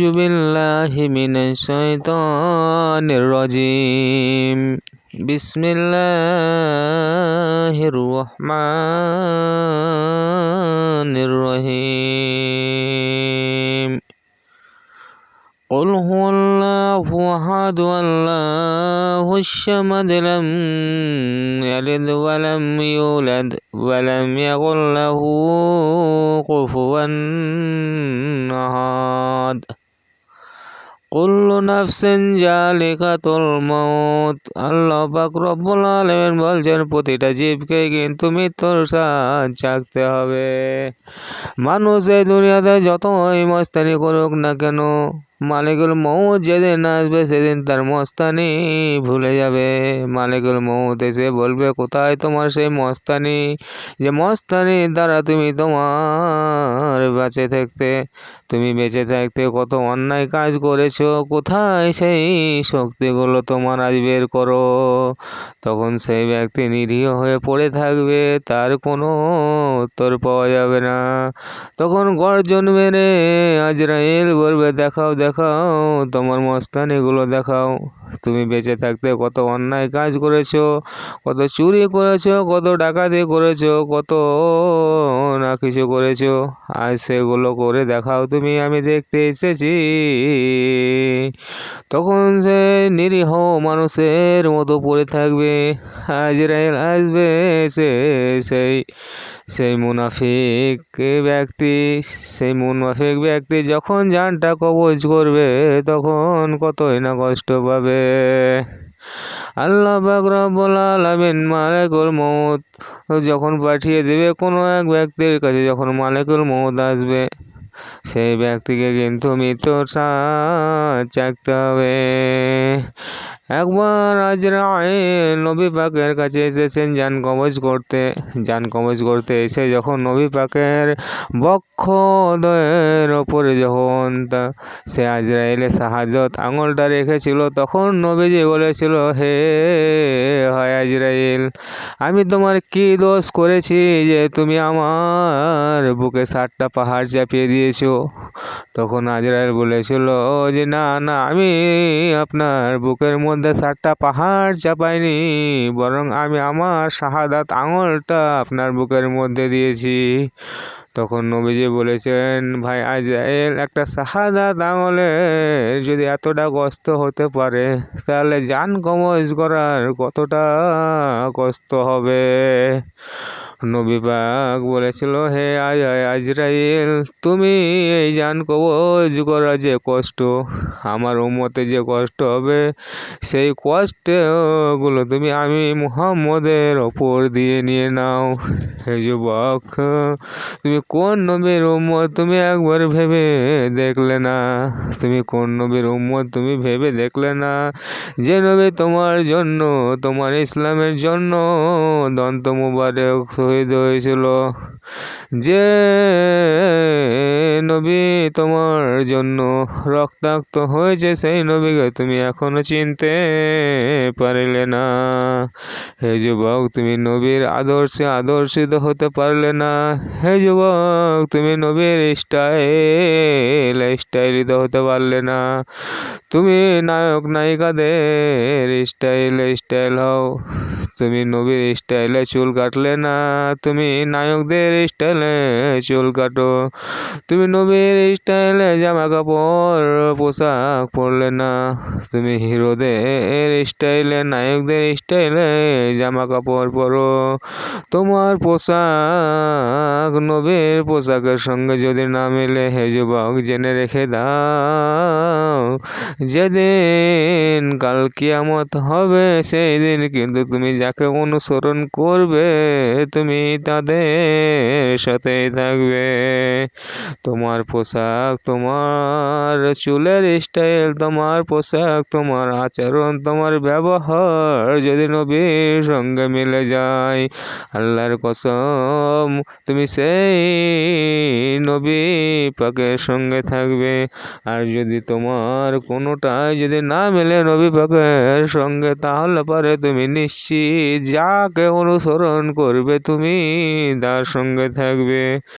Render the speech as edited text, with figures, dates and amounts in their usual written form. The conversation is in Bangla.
أعوذ بالله من الشيطان الرجيم بسم الله الرحمن الرحيم قل هو الله أحد الله الصمد لم يلد ولم يولد ولم يكن له كفوا أحد كل نفس ذائقة الموت। আল্লাহ পাক রব্বুল আলামিন বলছেন, প্রতিটা জীবকে কিন্তু মৃত্যুর স্বাদ চাখতে হবে। মানুষ এই দুনিয়াতে যতই মস্তানি করুক না কেন, মালিকুল মউত যেদিন আসবে সেদিন তার মস্তানি ভুলে যাবে। মালিকুল মউত এসে বলবে, কোথায় তোমার সেই মস্তানি, যে মস্তানির দ্বারা তুমি তোমার তুমি বেঁচে থাকতে কত অন্যায় কাজ করেছো, কোথায় সেই শক্তিগুলো তোমার আজ বের করো। তখন সেই ব্যক্তি নিরীহ হয়ে পড়ে থাকবে, তার কোনো উত্তর পাওয়া যাবে না। তখন গর্জন মেরে আজরাইল বলবে, দেখাও দেখাও তোমার মস্তানিগুলো দেখাও। তুমি বেঁচে থাকতে কত অন্যায় কাজ করেছো, কত চুরি করেছো, কত ডাকাতি করেছো, কত না কিছু করেছো, আজ সেগুলো করে দেখাও তুমি, আমি দেখতে এসেছি। তখন সে নিরীহ মানুষের মতো পড়ে থাকবে। আজরাইল আসবে, সেই মুনাফিক ব্যক্তি যখন জানটা কবজ করবে তখন কতই না কষ্ট পাবে। আল্লাহ পাক রব্বুল আলামিন মালিকুল মউত যখন পাঠিয়ে দেবে কোনো এক ব্যক্তির কাছে, যখন মালিকুল মউত আসবে সেই ব্যক্তিকে কিন্তু মৃত্যুর স্বাদ চাখতে হবে। একবার আজরাইল নবী পাকের কাছে এসেছেন জান কবজ করতে এসে যখন নবী পাকের বক্ষদ্বয়ের ওপরে যখন সে আজরাইলের শাহাদত আঙুলটা রেখেছিল, তখন নবীজি বলেছিল, হে আজরাইল, আমি তোমার কি দোষ করেছি যে তুমি আমার বুকে 7টা পাহাড় চাপিয়ে দিয়েছো? তখন আজরাইল বলেছিল যে না, আমি আপনার বুকের মধ্যে 7টা পাহাড় চাপাইনি, বরং আমি আমার শাহাদাত আঙুলটা আপনার বুকের মধ্যে দিয়েছি। তখন নবীজি বলেছেন, ভাই আজরাইল, একটা শাহাদাত আঙুলের যদি এতটা কষ্ট হতে পারে, তাহলে জান কবজ করার কতটা কষ্ট হবে। নবী পাক বলেছিল, হে আজরাইল, তুমি এই জান কবজ করা যে কষ্ট, আমার উম্মতে যে কষ্ট হবে, সেই কষ্টগুলো আমি মুহাম্মদের ওপর দিয়ে নিয়ে নাও। হে যুবক, তুমি কোন নবীর উম্মত তুমি একবার ভেবে দেখলে না? তুমি কোন নবীর উম্মত তুমি ভেবে দেখলে না? যে নবী তোমার জন্য, তোমার ইসলামের জন্য দন্ত মুবারক শহীদ হয়েছিল, যে নবী তোমার জন্য রক্তাক্ত হয়েছে, সেই নবীকে তুমি এখনো চিনতে পারলে না। হে যুবক, তুমি নবীর আদর্শে আদর্শিত হতে পারলে না। হে যুবক, তুমি নবীর স্টাইলিত হতে পারলে না। তুমি নায়ক নায়িকাদের স্টাইল হও, তুমি নবীর স্টাইলে চুল কাটলে না, তুমি নায়কদের স্টাইলে চুল কাটো। তুমি নবীর স্টাইলে জামা কাপড় পোশাক পরলে না, তুমি হিরোদের স্টাইলে, নায়কদের স্টাইলে জামা কাপড় পরো। তোমার পোশাক নবীর পোশাকের সঙ্গে যদি না মেলে, হে যুবক, জেনে রেখে দাও, যেদিন কাল কিয়ামত হবে সেই দিন কিন্তু তুমি যাকে অনুসরণ করবে তুমি তাদের সাথেই থাকবে। তোমার পোশাক, তোমার চুলের স্টাইল, তোমার পোশাক, তোমার আচরণ, তোমার ব্যবহার যদি নবীর সঙ্গে মিলে যায়, আল্লাহর কসম তুমি সেই নবী পাকের সঙ্গে থাকবে। আর যদি তোমার কোনোটাই যদি না মেলে নবী পাকের সঙ্গে, তাহলে পরে তুমি নিশ্চিত যাকে অনুসরণ করবে তুমি তার সঙ্গে থাকবে।